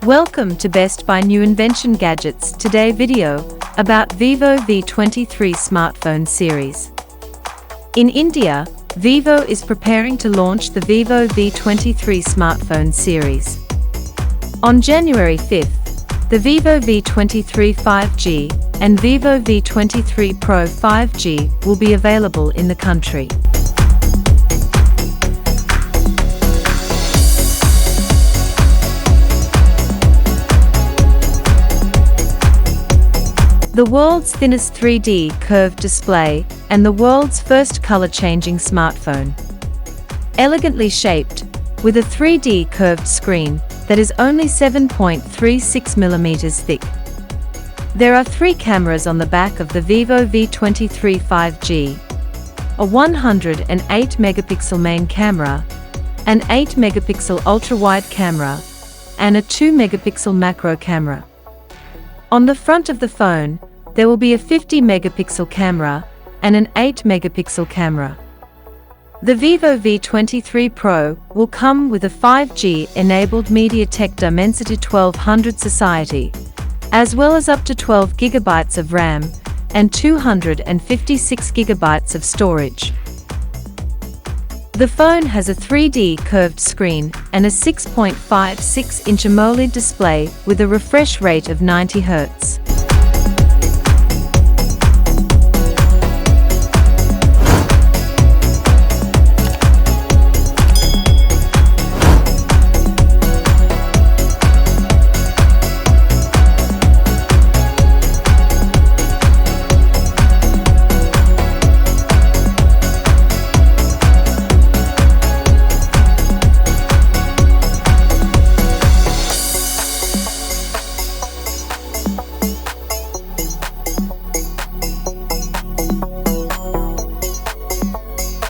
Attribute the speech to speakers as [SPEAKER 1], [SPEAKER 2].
[SPEAKER 1] Welcome to Best Buy New Invention Gadgets. Today video about Vivo V23 smartphone series. In India, Vivo is preparing to launch the Vivo V23 smartphone series. On January 5th, the Vivo V23 5G and Vivo V23 Pro 5G will be available in the country. The world's thinnest 3D curved display and the world's first color-changing smartphone. Elegantly shaped, with a 3D curved screen that is only 7.36 mm thick. There are 3 cameras on the back of the Vivo V23 5G, a 108-megapixel main camera, an 8-megapixel ultra-wide camera, and a 2-megapixel macro camera. On the front of the phone, there will be a 50-megapixel camera and an 8-megapixel camera. The Vivo V23 Pro will come with a 5G-enabled MediaTek Dimension 1200 Society, as well as up to 12 GB of RAM and 256 GB of storage. The phone has a 3D curved screen and a 6.56-inch AMOLED display with a refresh rate of 90 Hz.